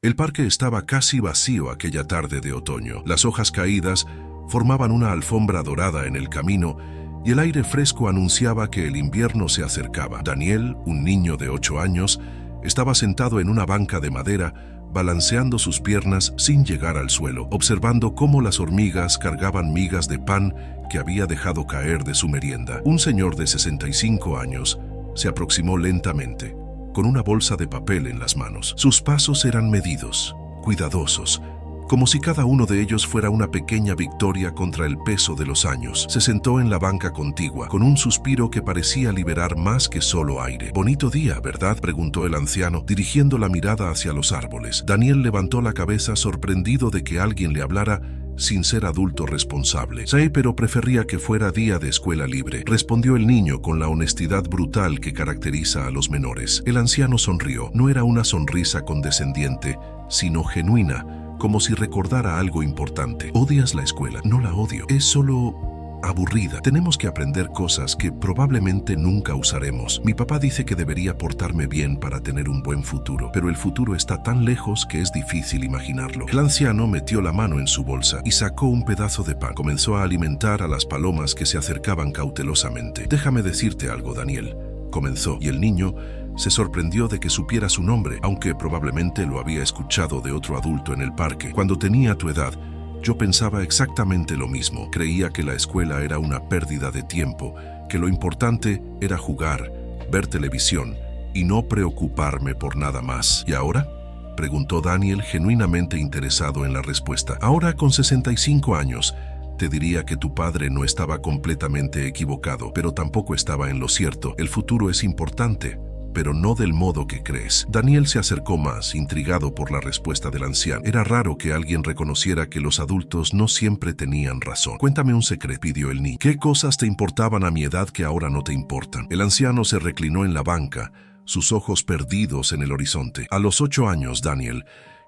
El parque estaba casi vacío aquella tarde de otoño. Las hojas caídas formaban una alfombra dorada en el camino y el aire fresco anunciaba que el invierno se acercaba. Daniel, un niño de 8 años, estaba sentado en una banca de madera, balanceando sus piernas sin llegar al suelo, observando cómo las hormigas cargaban migas de pan que había dejado caer de su merienda. Un señor de 65 años se aproximó lentamente, con una bolsa de papel en las manos. Sus pasos eran medidos, cuidadosos, como si cada uno de ellos fuera una pequeña victoria contra el peso de los años. Se sentó en la banca contigua, con un suspiro que parecía liberar más que solo aire. «Bonito día, ¿verdad?», preguntó el anciano, dirigiendo la mirada hacia los árboles. Daniel levantó la cabeza sorprendido de que alguien le hablara sin ser adulto responsable. «Sí, pero prefería que fuera día de escuela libre», respondió el niño con la honestidad brutal que caracteriza a los menores. El anciano sonrió. No era una sonrisa condescendiente, sino genuina, como si recordara algo importante. «¿Odias la escuela?» «No la odio. Es solo aburrida. Tenemos que aprender cosas que probablemente nunca usaremos. Mi papá dice que debería portarme bien para tener un buen futuro, pero el futuro está tan lejos que es difícil imaginarlo». El anciano metió la mano en su bolsa y sacó un pedazo de pan. Comenzó a alimentar a las palomas que se acercaban cautelosamente. «Déjame decirte algo, Daniel», comenzó, y el niño se sorprendió de que supiera su nombre, aunque probablemente lo había escuchado de otro adulto en el parque. «Cuando tenía tu edad, yo pensaba exactamente lo mismo. Creía que la escuela era una pérdida de tiempo, que lo importante era jugar, ver televisión y no preocuparme por nada más». «¿Y ahora?», preguntó Daniel, genuinamente interesado en la respuesta. «Ahora, con 65 años, te diría que tu padre no estaba completamente equivocado, pero tampoco estaba en lo cierto. El futuro es importante, pero no del modo que crees». Daniel se acercó más, intrigado por la respuesta del anciano. Era raro que alguien reconociera que los adultos no siempre tenían razón. «Cuéntame un secreto», pidió el niño. «¿Qué cosas te importaban a mi edad que ahora no te importan?». El anciano se reclinó en la banca, sus ojos perdidos en el horizonte. «A los 8 años, Daniel,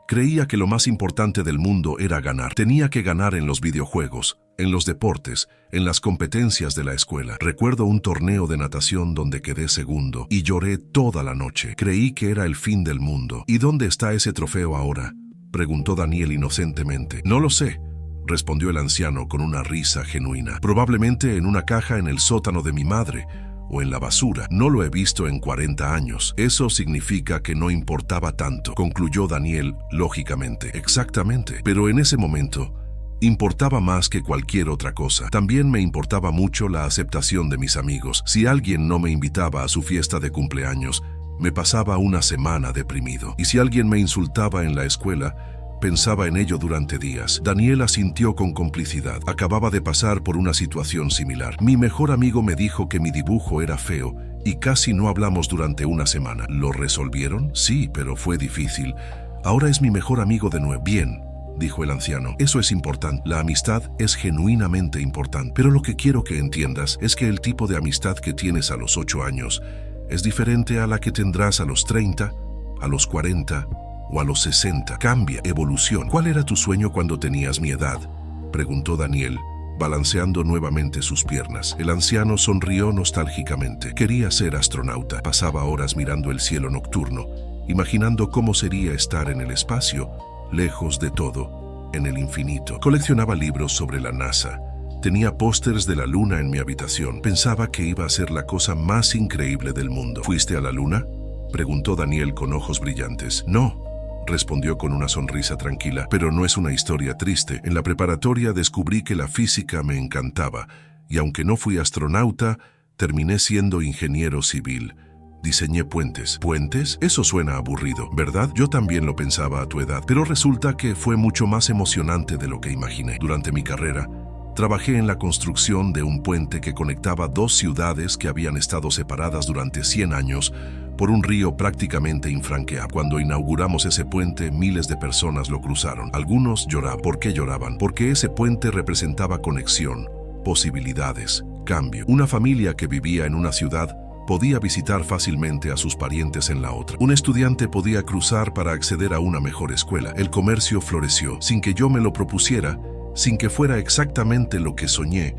creía que lo más importante del mundo era ganar. Tenía que ganar en los videojuegos, en los deportes, en las competencias de la escuela. Recuerdo un torneo de natación donde quedé segundo y lloré toda la noche. Creí que era el fin del mundo». «¿Y dónde está ese trofeo ahora?», preguntó Daniel inocentemente. «No lo sé», respondió el anciano con una risa genuina. «Probablemente en una caja en el sótano de mi madre, o en la basura. No lo he visto en 40 años. Eso significa que no importaba tanto», concluyó Daniel lógicamente. «Exactamente. Pero en ese momento importaba más que cualquier otra cosa. También me importaba mucho la aceptación de mis amigos. Si alguien no me invitaba a su fiesta de cumpleaños, me pasaba una semana deprimido. Y si alguien me insultaba en la escuela, pensaba en ello durante días». Daniel asintió con complicidad. Acababa de pasar por una situación similar. «Mi mejor amigo me dijo que mi dibujo era feo y casi no hablamos durante una semana». «¿Lo resolvieron?». «Sí, pero fue difícil. Ahora es mi mejor amigo de nuevo». «Bien», dijo el anciano. «Eso es importante. La amistad es genuinamente importante. Pero lo que quiero que entiendas es que el tipo de amistad que tienes a los 8 años es diferente a la que tendrás a los 30, a los 40 o a los 60. Cambia, evolución». «¿Cuál era tu sueño cuando tenías mi edad?», preguntó Daniel, balanceando nuevamente sus piernas. El anciano sonrió nostálgicamente. «Quería ser astronauta. Pasaba horas mirando el cielo nocturno, imaginando cómo sería estar en el espacio, lejos de todo, en el infinito. Coleccionaba libros sobre la NASA. Tenía pósters de la luna en mi habitación. Pensaba que iba a ser la cosa más increíble del mundo». «¿Fuiste a la luna?», preguntó Daniel con ojos brillantes. «No», respondió con una sonrisa tranquila. «Pero no es una historia triste. En la preparatoria descubrí que la física me encantaba, y aunque no fui astronauta, terminé siendo ingeniero civil. Diseñé puentes». «¿Puentes? Eso suena aburrido, ¿verdad?». «Yo también lo pensaba a tu edad, pero resulta que fue mucho más emocionante de lo que imaginé. Durante mi carrera, trabajé en la construcción de un puente que conectaba 2 ciudades que habían estado separadas durante 100 años por un río prácticamente infranqueable. Cuando inauguramos ese puente, miles de personas lo cruzaron. Algunos lloraban. ¿Por qué lloraban? Porque ese puente representaba conexión, posibilidades, cambio. Una familia que vivía en una ciudad podía visitar fácilmente a sus parientes en la otra. Un estudiante podía cruzar para acceder a una mejor escuela. El comercio floreció. Sin que yo me lo propusiera, sin que fuera exactamente lo que soñé,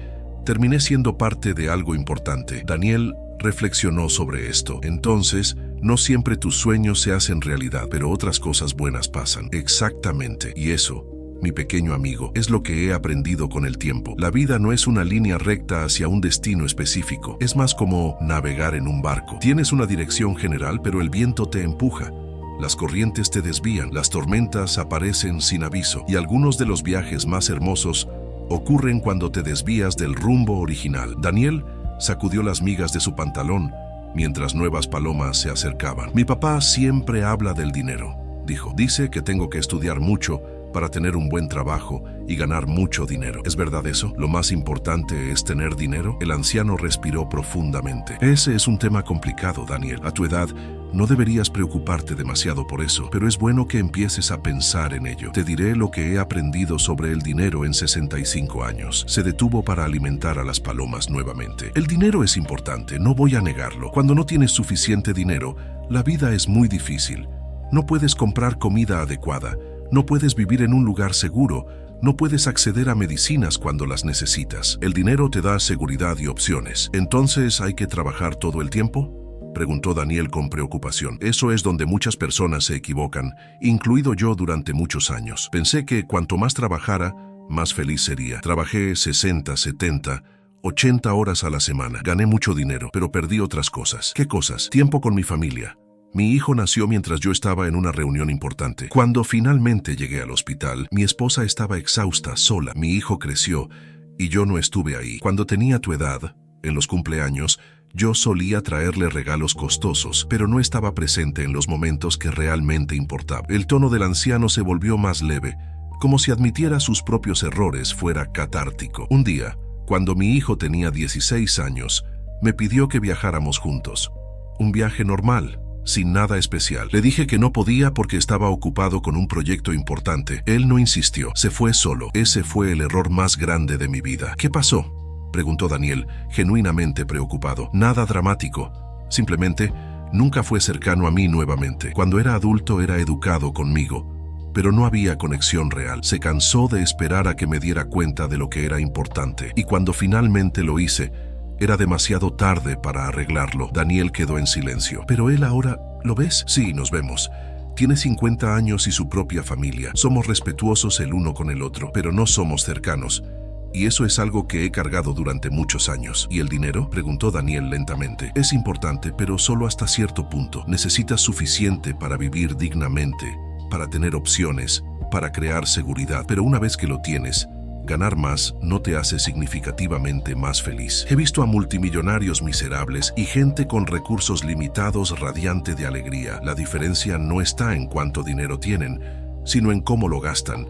terminé siendo parte de algo importante». Daniel reflexionó sobre esto. «Entonces, No siempre tus sueños se hacen realidad, pero otras cosas buenas pasan. Exactamente. Y eso, mi pequeño amigo, es lo que he aprendido con el tiempo. La vida no es una línea recta hacia un destino específico. Es más como navegar en un barco. Tienes una dirección general, pero el viento te empuja. Las corrientes te desvían, las tormentas aparecen sin aviso, y algunos de los viajes más hermosos ocurren cuando te desvías del rumbo original. Daniel sacudió las migas de su pantalón mientras nuevas palomas se acercaban. Mi papá siempre habla del dinero, dijo. Dice que tengo que estudiar mucho para tener un buen trabajo y ganar mucho dinero. ¿Es verdad eso? ¿Lo más importante es tener dinero? El anciano respiró profundamente. Ese es un tema complicado, Daniel. A tu edad, no deberías preocuparte demasiado por eso, pero es bueno que empieces a pensar en ello. Te diré lo que he aprendido sobre el dinero en 65 años. Se detuvo para alimentar a las palomas nuevamente. El dinero es importante, no voy a negarlo. Cuando no tienes suficiente dinero, la vida es muy difícil. No puedes comprar comida adecuada. No puedes vivir en un lugar seguro, no puedes acceder a medicinas cuando las necesitas. El dinero te da seguridad y opciones. ¿Entonces hay que trabajar todo el tiempo?, preguntó Daniel con preocupación. Eso es donde muchas personas se equivocan, incluido yo durante muchos años. Pensé que cuanto más trabajara, más feliz sería. Trabajé 60, 70, 80 horas a la semana. Gané mucho dinero, pero perdí otras cosas. ¿Qué cosas? Tiempo con mi familia. Mi hijo nació mientras yo estaba en una reunión importante. Cuando finalmente llegué al hospital, mi esposa estaba exhausta, sola. Mi hijo creció y yo no estuve ahí. Cuando tenía tu edad, en los cumpleaños, yo solía traerle regalos costosos, pero no estaba presente en los momentos que realmente importaban. El tono del anciano se volvió más leve, como si admitiera sus propios errores fuera catártico. Un día, cuando mi hijo tenía 16 años, me pidió que viajáramos juntos. Un viaje normal, sin nada especial. Le dije que no podía porque estaba ocupado con un proyecto importante. Él no insistió, se fue solo. Ese fue el error más grande de mi vida. ¿Qué pasó?, preguntó Daniel, genuinamente preocupado. Nada dramático. Simplemente, nunca fue cercano a mí nuevamente. Cuando era adulto era educado conmigo, pero no había conexión real. Se cansó de esperar a que me diera cuenta de lo que era importante. Y cuando finalmente lo hice, era demasiado tarde para arreglarlo. Daniel quedó en silencio. ¿Pero él ahora lo ves? Sí, nos vemos. Tiene 50 años y su propia familia. Somos respetuosos el uno con el otro, pero no somos cercanos. Y eso es algo que he cargado durante muchos años. ¿Y el dinero?, preguntó Daniel lentamente. Es importante, pero solo hasta cierto punto. Necesitas suficiente para vivir dignamente, para tener opciones, para crear seguridad. Pero una vez que lo tienes, ganar más no te hace significativamente más feliz. He visto a multimillonarios miserables y gente con recursos limitados radiante de alegría. La diferencia no está en cuánto dinero tienen, sino en cómo lo gastan.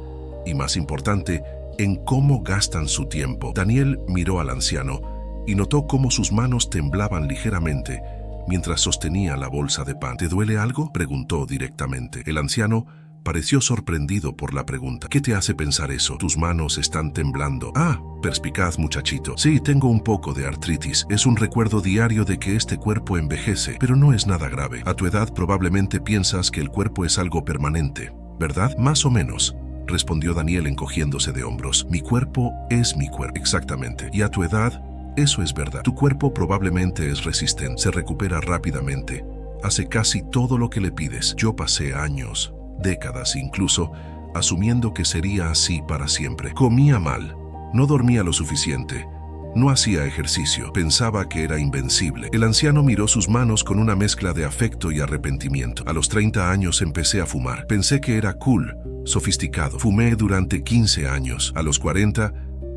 Y más importante, en cómo gastan su tiempo. Daniel miró al anciano y notó cómo sus manos temblaban ligeramente mientras sostenía la bolsa de pan. ¿Te duele algo?, preguntó directamente. El anciano pareció sorprendido por la pregunta. ¿Qué te hace pensar eso? Tus manos están temblando. Ah, perspicaz muchachito. Sí, tengo un poco de artritis. Es un recuerdo diario de que este cuerpo envejece, pero no es nada grave. A tu edad probablemente piensas que el cuerpo es algo permanente, ¿verdad? Más o menos, respondió Daniel encogiéndose de hombros. Mi cuerpo es mi cuerpo. Exactamente. Y a tu edad, eso es verdad. Tu cuerpo probablemente es resistente. Se recupera rápidamente. Hace casi todo lo que le pides. Yo pasé años, décadas incluso, asumiendo que sería así para siempre. Comía mal, no dormía lo suficiente, no hacía ejercicio, pensaba que era invencible. El anciano miró sus manos con una mezcla de afecto y arrepentimiento. A los 30 años empecé a fumar. Pensé que era cool, sofisticado. Fumé durante 15 años. A los 40,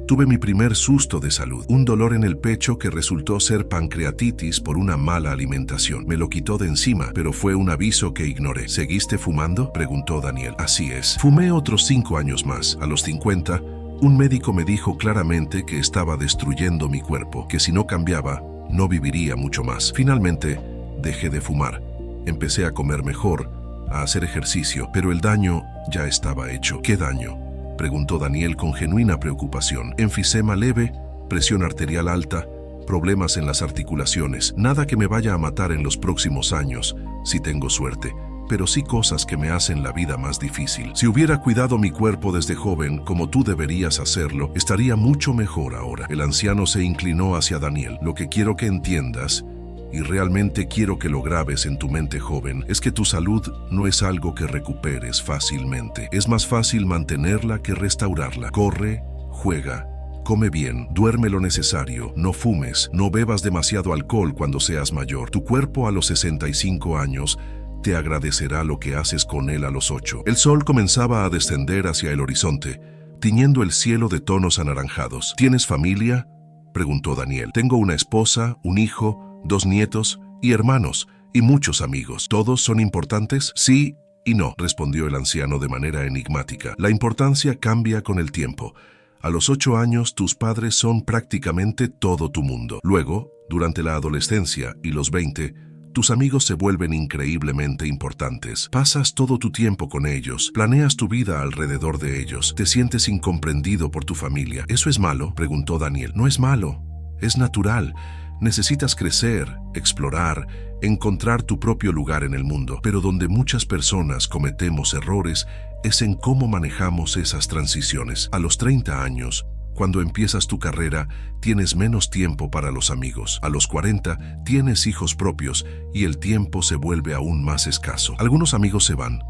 tuve mi primer susto de salud, un dolor en el pecho que resultó ser pancreatitis por una mala alimentación. Me lo quitó de encima, pero fue un aviso que ignoré. ¿Seguiste fumando?, preguntó Daniel. Así es. Fumé otros 5 años más. A los 50, un médico me dijo claramente que estaba destruyendo mi cuerpo, que si no cambiaba, no viviría mucho más. Finalmente, dejé de fumar. Empecé a comer mejor, a hacer ejercicio, pero el daño ya estaba hecho. ¿Qué daño?, preguntó Daniel con genuina preocupación. Enfisema leve, presión arterial alta, problemas en las articulaciones. Nada que me vaya a matar en los próximos años, si tengo suerte, pero sí cosas que me hacen la vida más difícil. Si hubiera cuidado mi cuerpo desde joven, como tú deberías hacerlo, estaría mucho mejor ahora. El anciano se inclinó hacia Daniel. Lo que quiero que entiendas y realmente quiero que lo grabes en tu mente, joven, es que tu salud no es algo que recuperes fácilmente. Es más fácil mantenerla que restaurarla. Corre, juega, come bien, duerme lo necesario, no fumes, no bebas demasiado alcohol cuando seas mayor. Tu cuerpo a los 65 años te agradecerá lo que haces con él a los 8. El sol comenzaba a descender hacia el horizonte, tiñendo el cielo de tonos anaranjados. ¿Tienes familia?, preguntó Daniel. Tengo una esposa, un hijo, 2 nietos y hermanos, y muchos amigos. ¿Todos son importantes? Sí y no, respondió el anciano de manera enigmática. La importancia cambia con el tiempo. A los 8 años, tus padres son prácticamente todo tu mundo. Luego, durante la adolescencia y los 20, tus amigos se vuelven increíblemente importantes. Pasas todo tu tiempo con ellos, planeas tu vida alrededor de ellos, te sientes incomprendido por tu familia. ¿Eso es malo?, preguntó Daniel. No es malo, es natural. Necesitas crecer, explorar, encontrar tu propio lugar en el mundo, pero donde muchas personas cometemos errores es en cómo manejamos esas transiciones. A los 30 años, cuando empiezas tu carrera, tienes menos tiempo para los amigos. A los 40, tienes hijos propios y el tiempo se vuelve aún más escaso. Algunos amigos se van.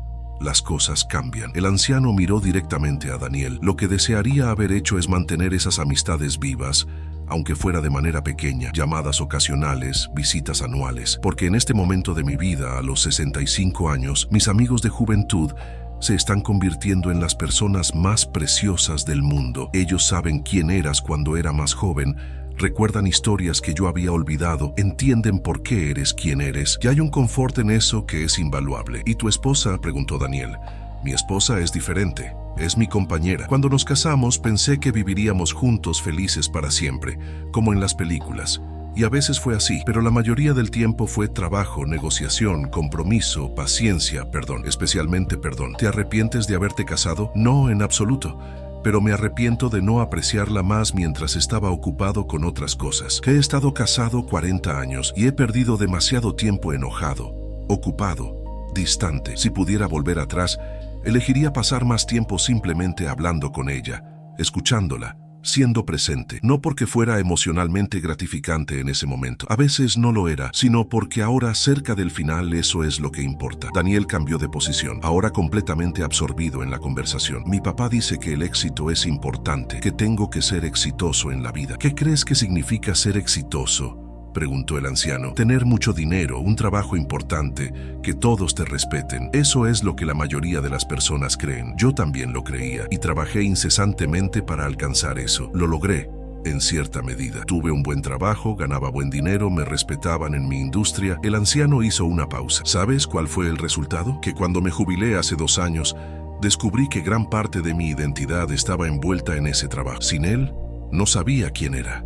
Las cosas cambian. El anciano miró directamente a Daniel. Lo que desearía haber hecho es mantener esas amistades vivas, aunque fuera de manera pequeña, llamadas ocasionales, visitas anuales, porque en este momento de mi vida, a los 65 años, mis amigos de juventud se están convirtiendo en las personas más preciosas del mundo. Ellos saben quién eras cuando era más joven, recuerdan historias que yo había olvidado, entienden por qué eres quien eres, y hay un confort en eso que es invaluable. ¿Y tu esposa?, preguntó Daniel. Mi esposa es diferente. Es mi compañera. Cuando nos casamos pensé que viviríamos juntos felices para siempre, como en las películas. Y a veces fue así, pero la mayoría del tiempo fue trabajo, negociación, compromiso, paciencia, especialmente perdón. ¿Te arrepientes de haberte casado? No, en absoluto. Pero me arrepiento de no apreciarla más mientras estaba ocupado con otras cosas. He estado casado 40 años y he perdido demasiado tiempo enojado, ocupado, distante. Si pudiera volver atrás, elegiría pasar más tiempo simplemente hablando con ella, escuchándola, siendo presente, no porque fuera emocionalmente gratificante en ese momento. A veces no lo era, sino porque ahora, cerca del final, eso es lo que importa. Daniel cambió de posición, ahora completamente absorbido en la conversación. Mi papá dice que el éxito es importante, que tengo que ser exitoso en la vida. ¿Qué crees que significa ser exitoso?, preguntó el anciano. Tener mucho dinero, un trabajo importante, que todos te respeten. Eso es lo que la mayoría de las personas creen. Yo también lo creía y trabajé incesantemente para alcanzar eso. Lo logré, en cierta medida. Tuve un buen trabajo, ganaba buen dinero, me respetaban en mi industria. El anciano hizo una pausa. ¿Sabes cuál fue el resultado? Que cuando me jubilé hace 2 años, descubrí que gran parte de mi identidad estaba envuelta en ese trabajo. Sin él, no sabía quién era.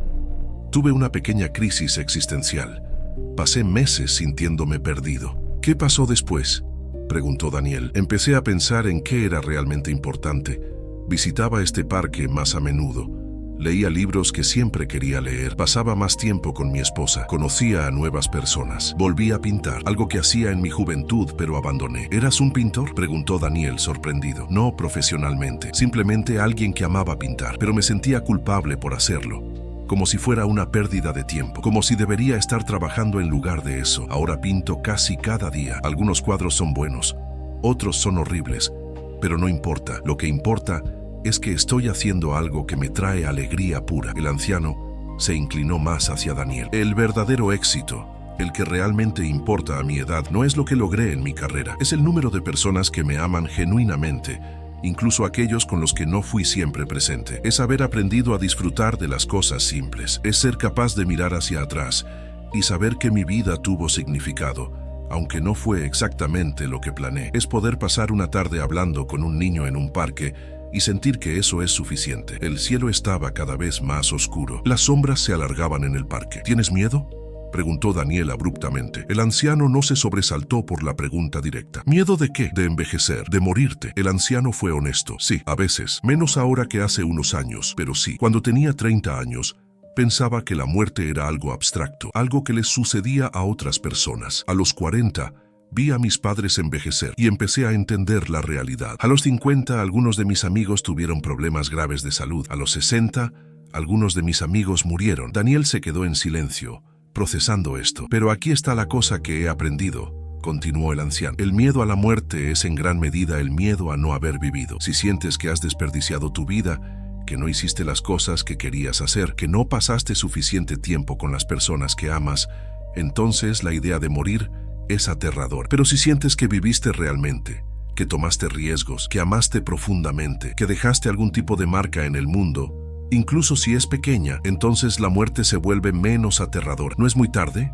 Tuve una pequeña crisis existencial. Pasé meses sintiéndome perdido. ¿Qué pasó después?, preguntó Daniel. Empecé a pensar en qué era realmente importante. Visitaba este parque más a menudo. Leía libros que siempre quería leer. Pasaba más tiempo con mi esposa. Conocía a nuevas personas. Volví a pintar, algo que hacía en mi juventud, pero abandoné. ¿Eras un pintor?, preguntó Daniel, sorprendido. No profesionalmente, simplemente alguien que amaba pintar, pero me sentía culpable por hacerlo. Como si fuera una pérdida de tiempo, como si debería estar trabajando en lugar de eso. Ahora pinto casi cada día. Algunos cuadros son buenos, otros son horribles, pero no importa. Lo que importa es que estoy haciendo algo que me trae alegría pura. El anciano se inclinó más hacia Daniel. El verdadero éxito, el que realmente importa a mi edad, no es lo que logré en mi carrera. Es el número de personas que me aman genuinamente, incluso aquellos con los que no fui siempre presente. Es haber aprendido a disfrutar de las cosas simples. Es ser capaz de mirar hacia atrás y saber que mi vida tuvo significado, aunque no fue exactamente lo que planeé. Es poder pasar una tarde hablando con un niño en un parque y sentir que eso es suficiente. El cielo estaba cada vez más oscuro. Las sombras se alargaban en el parque. ¿Tienes miedo?, preguntó Daniel abruptamente. El anciano no se sobresaltó por la pregunta directa. ¿Miedo de qué? De envejecer, de morirte. El anciano fue honesto. Sí, a veces. Menos ahora que hace unos años, pero sí. Cuando tenía 30 años, pensaba que la muerte era algo abstracto, algo que les sucedía a otras personas. A los 40, vi a mis padres envejecer y empecé a entender la realidad. A los 50, algunos de mis amigos tuvieron problemas graves de salud. A los 60, algunos de mis amigos murieron. Daniel se quedó en silencio, procesando esto. Pero aquí está la cosa que he aprendido, continuó el anciano. El miedo a la muerte es en gran medida el miedo a no haber vivido. Si sientes que has desperdiciado tu vida, que no hiciste las cosas que querías hacer, que no pasaste suficiente tiempo con las personas que amas, entonces la idea de morir es aterrador. Pero si sientes que viviste realmente, que tomaste riesgos, que amaste profundamente, que dejaste algún tipo de marca en el mundo, incluso si es pequeña, entonces la muerte se vuelve menos aterrador. ¿No es muy tarde?,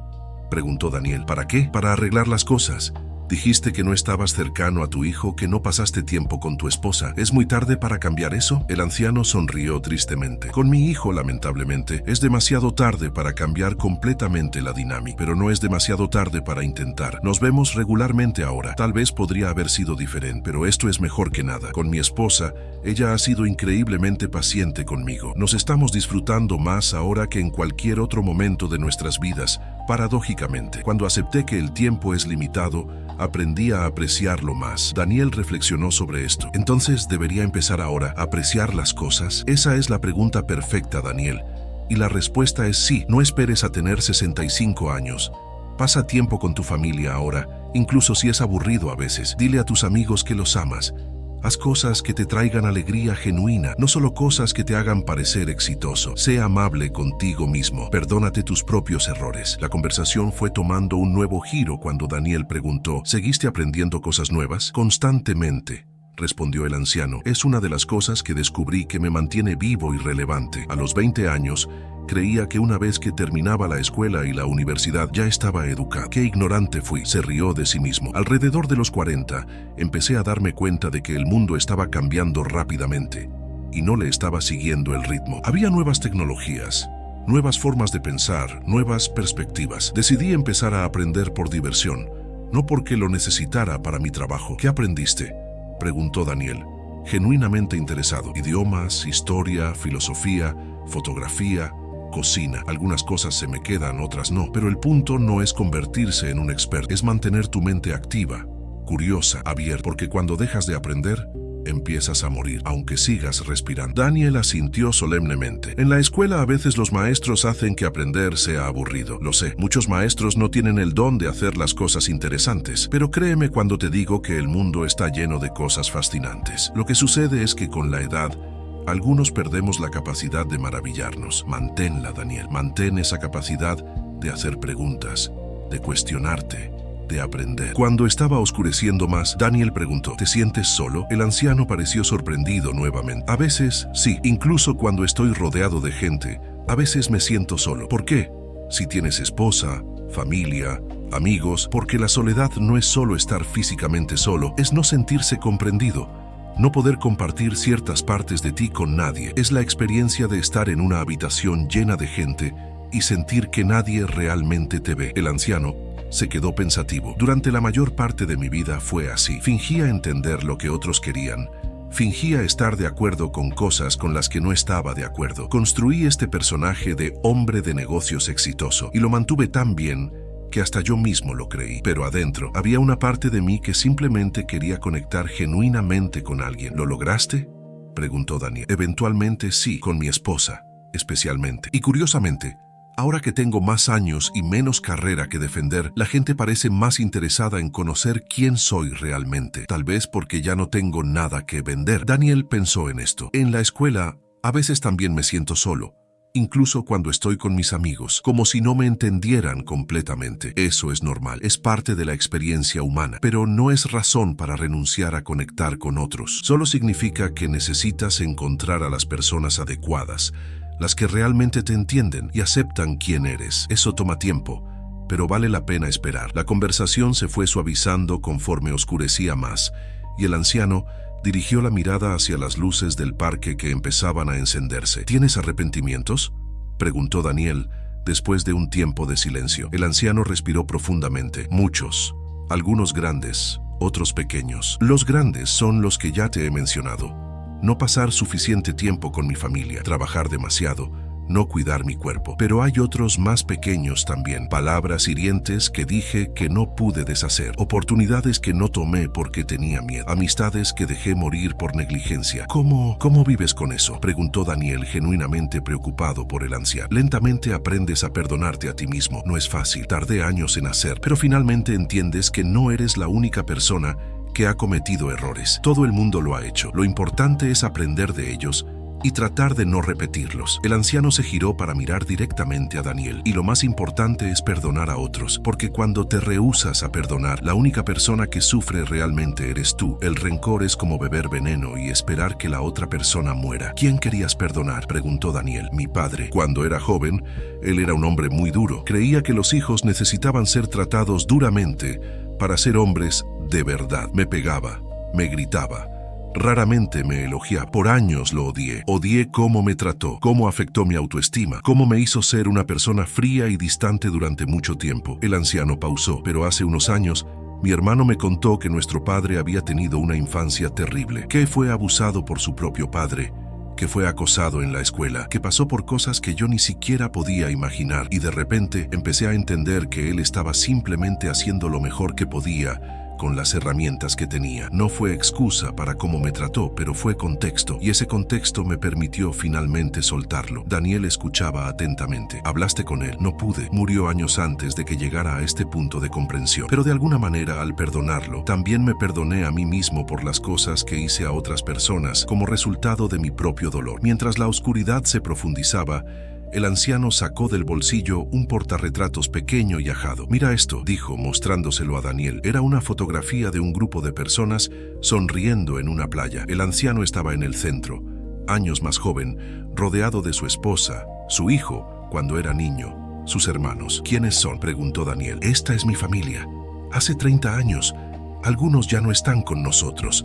preguntó Daniel. ¿Para qué? Para arreglar las cosas. Dijiste que no estabas cercano a tu hijo, que no pasaste tiempo con tu esposa. ¿Es muy tarde para cambiar eso? El anciano sonrió tristemente. Con mi hijo, lamentablemente, es demasiado tarde para cambiar completamente la dinámica, pero no es demasiado tarde para intentar. Nos vemos regularmente ahora. Tal vez podría haber sido diferente, pero esto es mejor que nada. Con mi esposa, ella ha sido increíblemente paciente conmigo. Nos estamos disfrutando más ahora que en cualquier otro momento de nuestras vidas. Paradójicamente, cuando acepté que el tiempo es limitado, aprendí a apreciarlo más. Daniel reflexionó sobre esto. Entonces, ¿debería empezar ahora a apreciar las cosas? Esa es la pregunta perfecta, Daniel. Y la respuesta es sí. No esperes a tener 65 años. Pasa tiempo con tu familia ahora, incluso si es aburrido a veces. Dile a tus amigos que los amas. Haz cosas que te traigan alegría genuina, no solo cosas que te hagan parecer exitoso. Sé amable contigo mismo. Perdónate tus propios errores. La conversación fue tomando un nuevo giro cuando Daniel preguntó: ¿seguiste aprendiendo cosas nuevas? Constantemente, respondió el anciano. Es una de las cosas que descubrí que me mantiene vivo y relevante. A los 20 años, creía que una vez que terminaba la escuela y la universidad ya estaba educado. ¡Qué ignorante fui!, se rió de sí mismo. Alrededor de los 40, empecé a darme cuenta de que el mundo estaba cambiando rápidamente y no le estaba siguiendo el ritmo. Había nuevas tecnologías, nuevas formas de pensar, nuevas perspectivas. Decidí empezar a aprender por diversión, no porque lo necesitara para mi trabajo. ¿Qué aprendiste?, preguntó Daniel, genuinamente interesado. Idiomas, historia, filosofía, fotografía, cocina. Algunas cosas se me quedan, otras no. Pero el punto no es convertirse en un experto, es mantener tu mente activa, curiosa, abierta, porque cuando dejas de aprender, empiezas a morir, aunque sigas respirando. Daniel asintió solemnemente. En la escuela a veces los maestros hacen que aprender sea aburrido. Lo sé, muchos maestros no tienen el don de hacer las cosas interesantes, pero créeme cuando te digo que el mundo está lleno de cosas fascinantes. Lo que sucede es que con la edad, algunos perdemos la capacidad de maravillarnos. Manténla, Daniel. Mantén esa capacidad de hacer preguntas, de cuestionarte, de aprender. Cuando estaba oscureciendo más, Daniel preguntó: ¿te sientes solo? El anciano pareció sorprendido nuevamente. A veces, sí. Incluso cuando estoy rodeado de gente, a veces me siento solo. ¿Por qué? Si tienes esposa, familia, amigos, porque la soledad no es solo estar físicamente solo, es no sentirse comprendido. No poder compartir ciertas partes de ti con nadie. Es la experiencia de estar en una habitación llena de gente y sentir que nadie realmente te ve. El anciano se quedó pensativo. Durante la mayor parte de mi vida fue así. Fingía entender lo que otros querían. Fingía estar de acuerdo con cosas con las que no estaba de acuerdo. Construí este personaje de hombre de negocios exitoso y lo mantuve tan bien que hasta yo mismo lo creí. Pero adentro había una parte de mí que simplemente quería conectar genuinamente con alguien. ¿Lo lograste?, preguntó Daniel. Eventualmente sí, con mi esposa, especialmente. Y curiosamente, ahora que tengo más años y menos carrera que defender, la gente parece más interesada en conocer quién soy realmente. Tal vez porque ya no tengo nada que vender. Daniel pensó en esto. En la escuela, a veces también me siento solo. Incluso cuando estoy con mis amigos, como si no me entendieran completamente. Eso es normal, es parte de la experiencia humana, pero no es razón para renunciar a conectar con otros. Solo significa que necesitas encontrar a las personas adecuadas, las que realmente te entienden y aceptan quién eres. Eso toma tiempo, pero vale la pena esperar. La conversación se fue suavizando conforme oscurecía más, y el anciano dirigió la mirada hacia las luces del parque que empezaban a encenderse. ¿Tienes arrepentimientos?, preguntó Daniel, después de un tiempo de silencio. El anciano respiró profundamente. Muchos, algunos grandes, otros pequeños. Los grandes son los que ya te he mencionado. No pasar suficiente tiempo con mi familia, trabajar demasiado, no cuidar mi cuerpo. Pero hay otros más pequeños también. Palabras hirientes que dije que no pude deshacer. Oportunidades que no tomé porque tenía miedo. Amistades que dejé morir por negligencia. ¿Cómo vives con eso?, preguntó Daniel, genuinamente preocupado por el anciano. Lentamente aprendes a perdonarte a ti mismo. No es fácil. Tardé años en hacer, pero finalmente entiendes que no eres la única persona que ha cometido errores. Todo el mundo lo ha hecho. Lo importante es aprender de ellos y tratar de no repetirlos. El anciano se giró para mirar directamente a Daniel. Y lo más importante es perdonar a otros, porque cuando te rehusas a perdonar, la única persona que sufre realmente eres tú. El rencor es como beber veneno y esperar que la otra persona muera. ¿Quién querías perdonar?, preguntó Daniel. Mi padre. Cuando era joven, él era un hombre muy duro. Creía que los hijos necesitaban ser tratados duramente para ser hombres de verdad. Me pegaba, me gritaba. Raramente me elogiaba. Por años lo odié. Odié cómo me trató, cómo afectó mi autoestima, cómo me hizo ser una persona fría y distante durante mucho tiempo. El anciano pausó. Pero hace unos años, mi hermano me contó que nuestro padre había tenido una infancia terrible, que fue abusado por su propio padre, que fue acosado en la escuela, que pasó por cosas que yo ni siquiera podía imaginar. Y de repente empecé a entender que él estaba simplemente haciendo lo mejor que podía con las herramientas que tenía. No fue excusa para cómo me trató, pero fue contexto, y ese contexto me permitió finalmente soltarlo. Daniel escuchaba atentamente. ¿Hablaste con él? No pude. Murió años antes de que llegara a este punto de comprensión. Pero de alguna manera, al perdonarlo, también me perdoné a mí mismo por las cosas que hice a otras personas como resultado de mi propio dolor. Mientras la oscuridad se profundizaba, el anciano sacó del bolsillo un portarretratos pequeño y ajado. Mira esto, dijo, mostrándoselo a Daniel. Era una fotografía de un grupo de personas sonriendo en una playa. El anciano estaba en el centro, años más joven, rodeado de su esposa, su hijo, cuando era niño, sus hermanos. ¿Quiénes son?, preguntó Daniel. Esta es mi familia. Hace 30 años. Algunos ya no están con nosotros.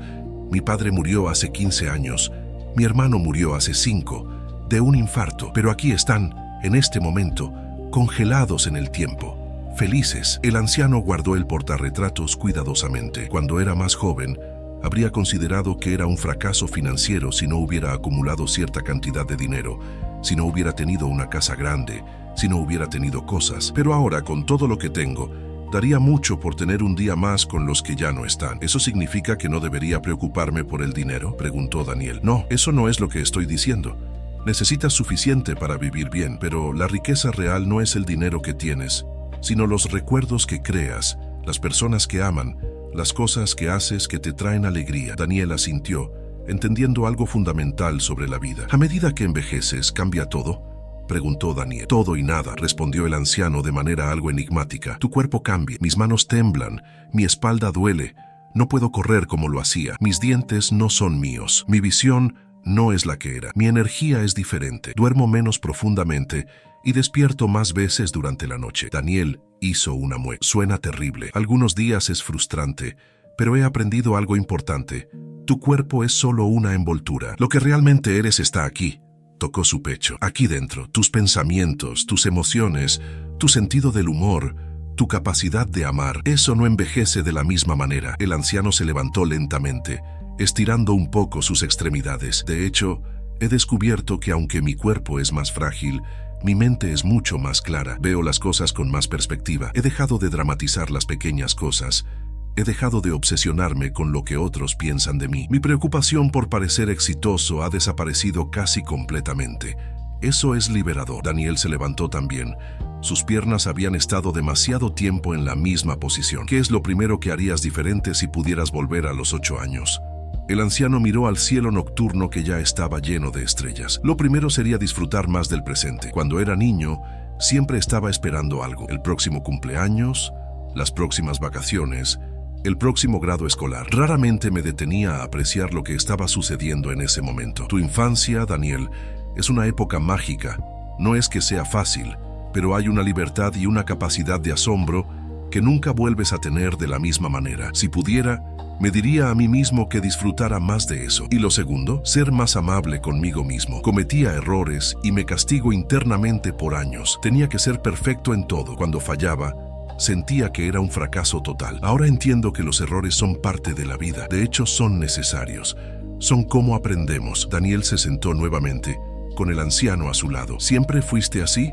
Mi padre murió hace 15 años. Mi hermano murió hace 5. De un infarto, pero aquí están, en este momento, congelados en el tiempo, felices. El anciano guardó el portarretratos cuidadosamente. Cuando era más joven, habría considerado que era un fracaso financiero si no hubiera acumulado cierta cantidad de dinero, si no hubiera tenido una casa grande, si no hubiera tenido cosas. Pero ahora, con todo lo que tengo, daría mucho por tener un día más con los que ya no están. ¿Eso significa que no debería preocuparme por el dinero?, preguntó Daniel. No, eso no es lo que estoy diciendo. Necesitas suficiente para vivir bien, pero la riqueza real no es el dinero que tienes, sino los recuerdos que creas, las personas que aman, las cosas que haces que te traen alegría. Daniel asintió, entendiendo algo fundamental sobre la vida. ¿A medida que envejeces, cambia todo?, preguntó Daniel. Todo y nada, respondió el anciano de manera algo enigmática. Tu cuerpo cambia, mis manos temblan, mi espalda duele, no puedo correr como lo hacía, mis dientes no son míos, mi visión no es la que era. Mi energía es diferente. Duermo menos profundamente y despierto más veces durante la noche. Daniel hizo una mueca. Suena terrible. Algunos días es frustrante, pero he aprendido algo importante. Tu cuerpo es solo una envoltura. Lo que realmente eres está aquí. Tocó su pecho. Aquí dentro. Tus pensamientos, tus emociones, tu sentido del humor, tu capacidad de amar. Eso no envejece de la misma manera. El anciano se levantó lentamente, estirando un poco sus extremidades. De hecho, he descubierto que aunque mi cuerpo es más frágil, mi mente es mucho más clara. Veo las cosas con más perspectiva. He dejado de dramatizar las pequeñas cosas. He dejado de obsesionarme con lo que otros piensan de mí. Mi preocupación por parecer exitoso ha desaparecido casi completamente. Eso es liberador. Daniel se levantó también. Sus piernas habían estado demasiado tiempo en la misma posición. ¿Qué es lo primero que harías diferente si pudieras volver a los 8 años? El anciano miró al cielo nocturno que ya estaba lleno de estrellas. Lo primero sería disfrutar más del presente. Cuando era niño, siempre estaba esperando algo. El próximo cumpleaños, las próximas vacaciones, el próximo grado escolar. Raramente me detenía a apreciar lo que estaba sucediendo en ese momento. Tu infancia, Daniel, es una época mágica. No es que sea fácil, pero hay una libertad y una capacidad de asombro que nunca vuelves a tener de la misma manera. Si pudiera, me diría a mí mismo que disfrutara más de eso. Y lo segundo, ser más amable conmigo mismo. Cometía errores y me castigo internamente por años. Tenía que ser perfecto en todo. Cuando fallaba, sentía que era un fracaso total. Ahora entiendo que los errores son parte de la vida. De hecho, son necesarios. Son cómo aprendemos. Daniel se sentó nuevamente, con el anciano a su lado. ¿Siempre fuiste así?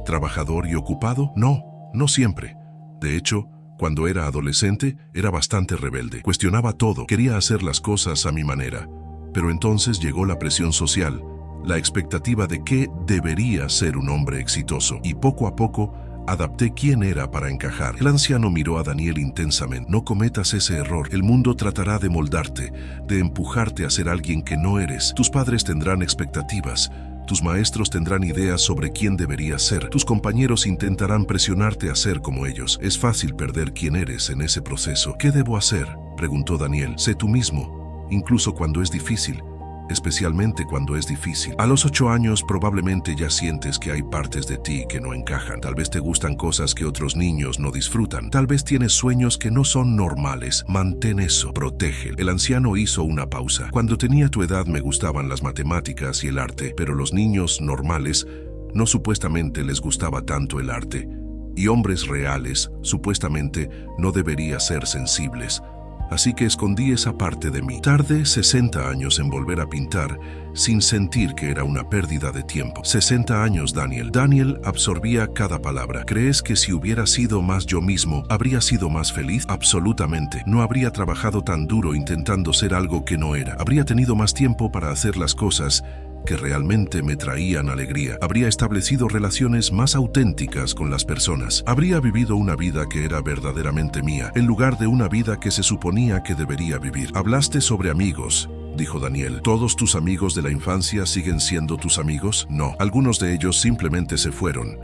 ¿Trabajador y ocupado? No, no siempre. De hecho, cuando era adolescente, era bastante rebelde. Cuestionaba todo, quería hacer las cosas a mi manera. Pero entonces llegó la presión social, la expectativa de que debería ser un hombre exitoso. Y poco a poco, adapté quién era para encajar. El anciano miró a Daniel intensamente. No cometas ese error. El mundo tratará de moldarte, de empujarte a ser alguien que no eres. Tus padres tendrán expectativas. Tus maestros tendrán ideas sobre quién deberías ser. Tus compañeros intentarán presionarte a ser como ellos. Es fácil perder quién eres en ese proceso. ¿Qué debo hacer?, preguntó Daniel. Sé tú mismo, incluso cuando es difícil. Especialmente cuando es difícil. A los 8 años probablemente ya sientes que hay partes de ti que no encajan. Tal vez te gustan cosas que otros niños no disfrutan. Tal vez tienes sueños que no son normales. Mantén eso, protege. El anciano hizo una pausa. Cuando tenía tu edad me gustaban las matemáticas y el arte, pero los niños normales no supuestamente les gustaba tanto el arte. Y hombres reales supuestamente no deberían ser sensibles. Así que escondí esa parte de mí. Tardé 60 años en volver a pintar, sin sentir que era una pérdida de tiempo. 60 años, Daniel. Daniel absorbía cada palabra. ¿Crees que si hubiera sido más yo mismo, habría sido más feliz? Absolutamente. No habría trabajado tan duro intentando ser algo que no era. Habría tenido más tiempo para hacer las cosas que realmente me traían alegría. Habría establecido relaciones más auténticas con las personas. Habría vivido una vida que era verdaderamente mía, en lugar de una vida que se suponía que debería vivir. Hablaste sobre amigos, dijo Daniel. ¿Todos tus amigos de la infancia siguen siendo tus amigos? No. Algunos de ellos simplemente se fueron.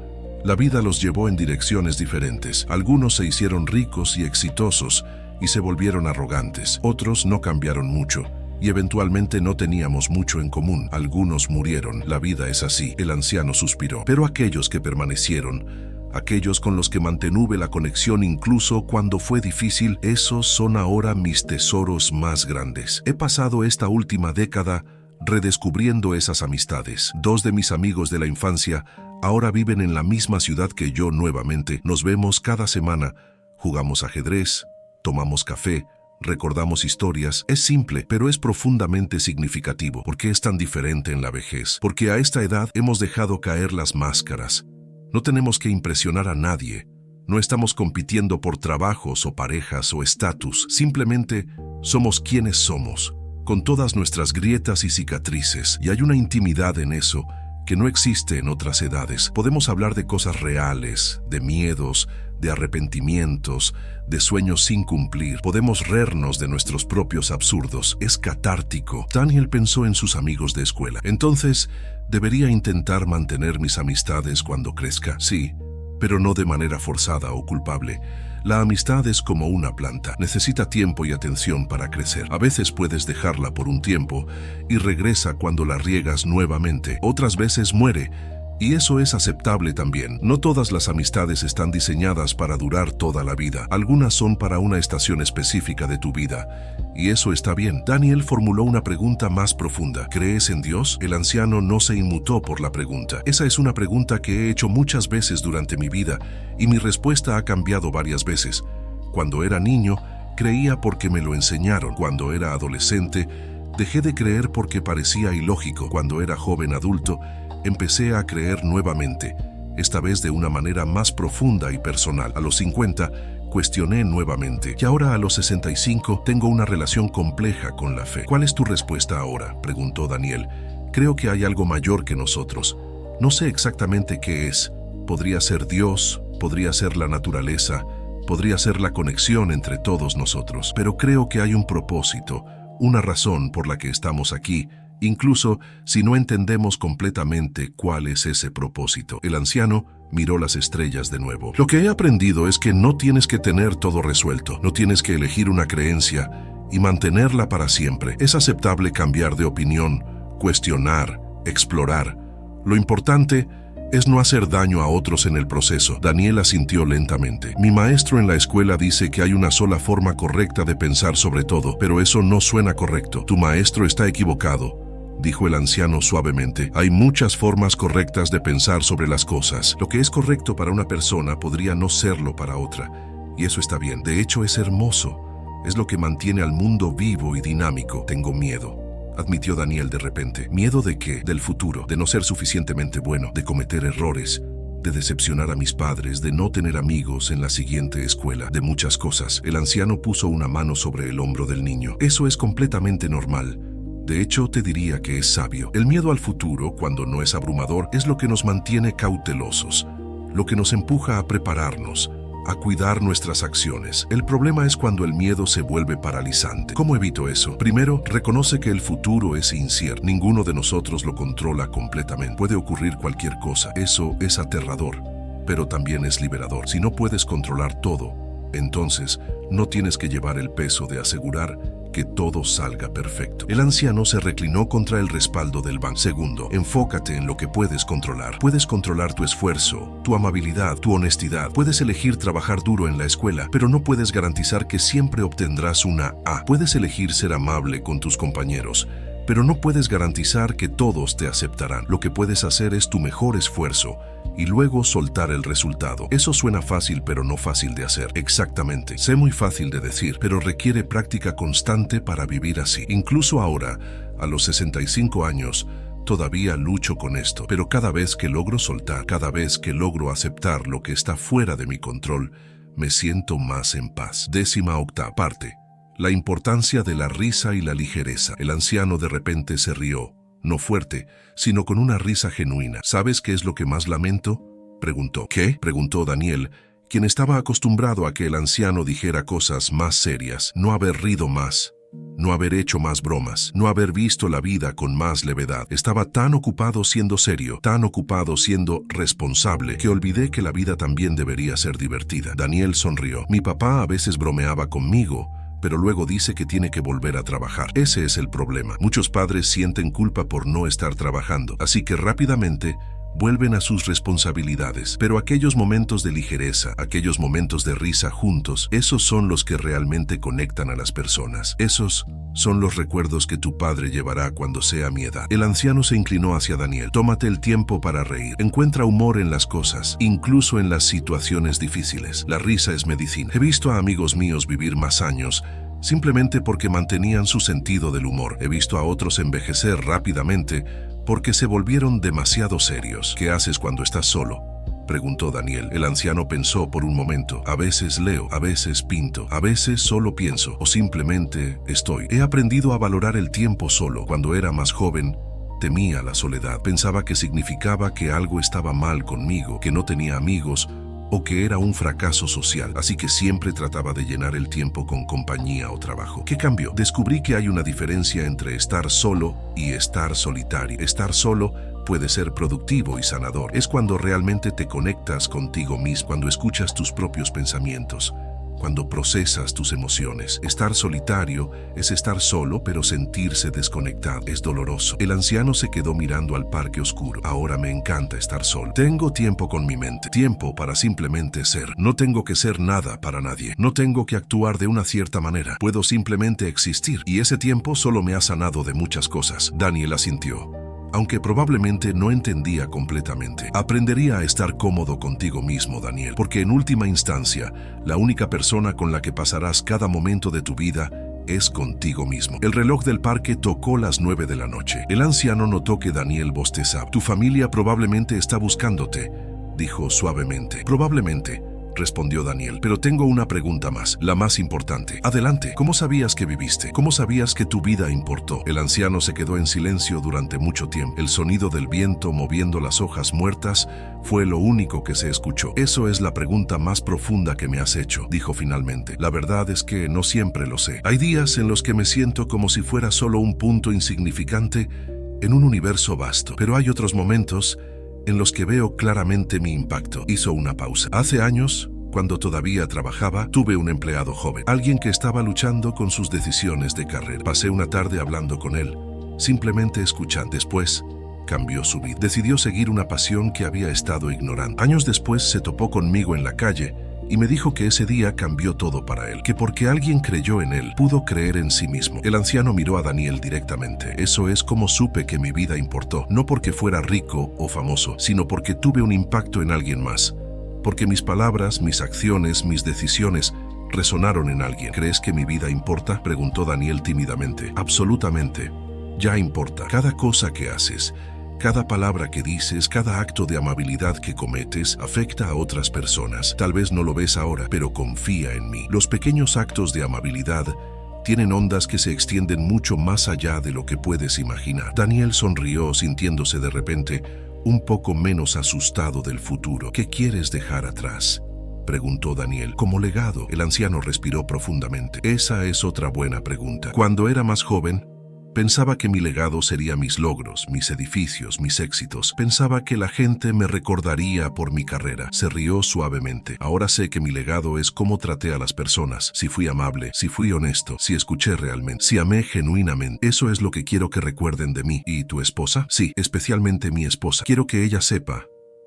La vida los llevó en direcciones diferentes. Algunos se hicieron ricos y exitosos y se volvieron arrogantes. Otros no cambiaron mucho. Y eventualmente no teníamos mucho en común. Algunos murieron. La vida es así. El anciano suspiró. Pero aquellos que permanecieron, aquellos con los que mantuve la conexión incluso cuando fue difícil, esos son ahora mis tesoros más grandes. He pasado esta última década redescubriendo esas amistades. 2 de mis amigos de la infancia ahora viven en la misma ciudad que yo nuevamente. Nos vemos cada semana, jugamos ajedrez, tomamos café, recordamos historias. Es simple, pero es profundamente significativo. ¿Por qué es tan diferente en la vejez? Porque a esta edad hemos dejado caer las máscaras. No tenemos que impresionar a nadie. No estamos compitiendo por trabajos o parejas o estatus. Simplemente somos quienes somos, con todas nuestras grietas y cicatrices. Y hay una intimidad en eso que no existe en otras edades. Podemos hablar de cosas reales, de miedos, de arrepentimientos, de sueños sin cumplir. Podemos reírnos de nuestros propios absurdos. Es catártico. Daniel pensó en sus amigos de escuela. Entonces, ¿debería intentar mantener mis amistades cuando crezca? Sí, pero no de manera forzada o culpable. La amistad es como una planta. Necesita tiempo y atención para crecer. A veces puedes dejarla por un tiempo y regresa cuando la riegas nuevamente. Otras veces muere. Y eso es aceptable también. No todas las amistades están diseñadas para durar toda la vida. Algunas son para una estación específica de tu vida. Y eso está bien. Daniel formuló una pregunta más profunda. ¿Crees en Dios? El anciano no se inmutó por la pregunta. Esa es una pregunta que he hecho muchas veces durante mi vida y mi respuesta ha cambiado varias veces. Cuando era niño, creía porque me lo enseñaron. Cuando era adolescente, dejé de creer porque parecía ilógico. Cuando era joven adulto, empecé a creer nuevamente, esta vez de una manera más profunda y personal. A los 50, cuestioné nuevamente. Y ahora a los 65, tengo una relación compleja con la fe. ¿Cuál es tu respuesta ahora?, preguntó Daniel. Creo que hay algo mayor que nosotros. No sé exactamente qué es. Podría ser Dios, podría ser la naturaleza, podría ser la conexión entre todos nosotros. Pero creo que hay un propósito, una razón por la que estamos aquí, incluso si no entendemos completamente cuál es ese propósito. El anciano miró las estrellas de nuevo. Lo que he aprendido es que no tienes que tener todo resuelto. No tienes que elegir una creencia y mantenerla para siempre. Es aceptable cambiar de opinión, cuestionar, explorar. Lo importante es no hacer daño a otros en el proceso. Daniel asintió lentamente. Mi maestro en la escuela dice que hay una sola forma correcta de pensar sobre todo, pero eso no suena correcto. Tu maestro está equivocado, dijo el anciano suavemente. Hay muchas formas correctas de pensar sobre las cosas. Lo que es correcto para una persona podría no serlo para otra, y eso está bien. De hecho, es hermoso. Es lo que mantiene al mundo vivo y dinámico. Tengo miedo. admitió Daniel de repente. ¿Miedo de qué? Del futuro, de no ser suficientemente bueno, de cometer errores, de decepcionar a mis padres, de no tener amigos en la siguiente escuela, de muchas cosas. El anciano puso una mano sobre el hombro del niño. Eso es completamente normal. De hecho, te diría que es sabio. El miedo al futuro, cuando no es abrumador, es lo que nos mantiene cautelosos, lo que nos empuja a prepararnos, a cuidar nuestras acciones. El problema es cuando el miedo se vuelve paralizante. ¿Cómo evito eso? Primero, reconoce que el futuro es incierto. Ninguno de nosotros lo controla completamente. Puede ocurrir cualquier cosa. Eso es aterrador, pero también es liberador. Si no puedes controlar todo, entonces no tienes que llevar el peso de asegurar que todo salga perfecto. El anciano se reclinó contra el respaldo del banco. Segundo, enfócate en lo que puedes controlar. Puedes controlar tu esfuerzo, tu amabilidad, tu honestidad. Puedes elegir trabajar duro en la escuela, pero no puedes garantizar que siempre obtendrás una A. Puedes elegir ser amable con tus compañeros, pero no puedes garantizar que todos te aceptarán. Lo que puedes hacer es tu mejor esfuerzo y luego soltar el resultado. Eso suena fácil, pero no fácil de hacer. Exactamente. Sé muy fácil de decir, pero requiere práctica constante para vivir así. Incluso ahora, a los 65 años, todavía lucho con esto, pero cada vez que logro soltar, cada vez que logro aceptar lo que está fuera de mi control, me siento más en paz. 18ª parte. La importancia de la risa y la ligereza. El anciano de repente se rió, no fuerte, sino con una risa genuina. ¿Sabes qué es lo que más lamento?, preguntó. ¿Qué?, preguntó Daniel, quien estaba acostumbrado a que el anciano dijera cosas más serias. No haber rido más, no haber hecho más bromas, no haber visto la vida con más levedad. Estaba tan ocupado siendo serio, tan ocupado siendo responsable, que olvidé que la vida también debería ser divertida. Daniel sonrió. Mi papá a veces bromeaba conmigo, pero luego dice que tiene que volver a trabajar. Ese es el problema. Muchos padres sienten culpa por no estar trabajando, así que rápidamente vuelven a sus responsabilidades. Pero aquellos momentos de ligereza, aquellos momentos de risa juntos, esos son los que realmente conectan a las personas. Esos son los recuerdos que tu padre llevará cuando sea mi edad. El anciano se inclinó hacia Daniel. Tómate el tiempo para reír. Encuentra humor en las cosas, incluso en las situaciones difíciles. La risa es medicina. He visto a amigos míos vivir más años simplemente porque mantenían su sentido del humor. He visto a otros envejecer rápidamente porque se volvieron demasiado serios. ¿Qué haces cuando estás solo?, preguntó Daniel. El anciano pensó por un momento. A veces leo, a veces pinto, a veces solo pienso, o simplemente estoy. He aprendido a valorar el tiempo solo. Cuando era más joven, temía la soledad. Pensaba que significaba que algo estaba mal conmigo, que no tenía amigos, o que era un fracaso social, así que siempre trataba de llenar el tiempo con compañía o trabajo. ¿Qué cambió? Descubrí que hay una diferencia entre estar solo y estar solitario. Estar solo puede ser productivo y sanador. Es cuando realmente te conectas contigo mismo, cuando escuchas tus propios pensamientos, cuando procesas tus emociones. Estar solitario es estar solo, pero sentirse desconectado. Es doloroso. El anciano se quedó mirando al parque oscuro. Ahora me encanta estar solo. Tengo tiempo con mi mente, tiempo para simplemente ser. No tengo que ser nada para nadie. No tengo que actuar de una cierta manera. Puedo simplemente existir. Y ese tiempo solo me ha sanado de muchas cosas. Daniel asintió, aunque probablemente no entendía completamente. Aprendería a estar cómodo contigo mismo, Daniel, porque en última instancia, la única persona con la que pasarás cada momento de tu vida es contigo mismo. El reloj del parque tocó las 9 de la noche. El anciano notó que Daniel bostezaba. Tu familia probablemente está buscándote, dijo suavemente. Probablemente, respondió Daniel, pero tengo una pregunta más, la más importante. Adelante. ¿Cómo sabías que viviste? ¿Cómo sabías que tu vida importó? El anciano se quedó en silencio durante mucho tiempo. El sonido del viento moviendo las hojas muertas fue lo único que se escuchó. Eso es la pregunta más profunda que me has hecho, dijo finalmente. La verdad es que no siempre lo sé. Hay días en los que me siento como si fuera solo un punto insignificante en un universo vasto, pero hay otros momentos en los que veo claramente mi impacto. Hizo una pausa. Hace años, cuando todavía trabajaba, tuve un empleado joven, alguien que estaba luchando con sus decisiones de carrera. Pasé una tarde hablando con él, simplemente escuchando. Después, cambió su vida. Decidió seguir una pasión que había estado ignorando. Años después se topó conmigo en la calle y me dijo que ese día cambió todo para él, que porque alguien creyó en él, pudo creer en sí mismo. El anciano miró a Daniel directamente. Eso es como supe que mi vida importó, no porque fuera rico o famoso, sino porque tuve un impacto en alguien más, porque mis palabras, mis acciones, mis decisiones resonaron en alguien. ¿Crees que mi vida importa?, preguntó Daniel tímidamente. Absolutamente. Ya importa. Cada cosa que haces, cada palabra que dices, cada acto de amabilidad que cometes afecta a otras personas. Tal vez no lo ves ahora, pero confía en mí. Los pequeños actos de amabilidad tienen ondas que se extienden mucho más allá de lo que puedes imaginar. Daniel sonrió, sintiéndose de repente un poco menos asustado del futuro. ¿Qué quieres dejar atrás?, preguntó Daniel. Como legado. El anciano respiró profundamente. Esa es otra buena pregunta. Cuando era más joven, pensaba que mi legado sería mis logros, mis edificios, mis éxitos. Pensaba que la gente me recordaría por mi carrera. Se rió suavemente. Ahora sé que mi legado es cómo traté a las personas, si fui amable, si fui honesto, si escuché realmente, si amé genuinamente. Eso es lo que quiero que recuerden de mí. ¿Y tu esposa? Sí, especialmente mi esposa. Quiero que ella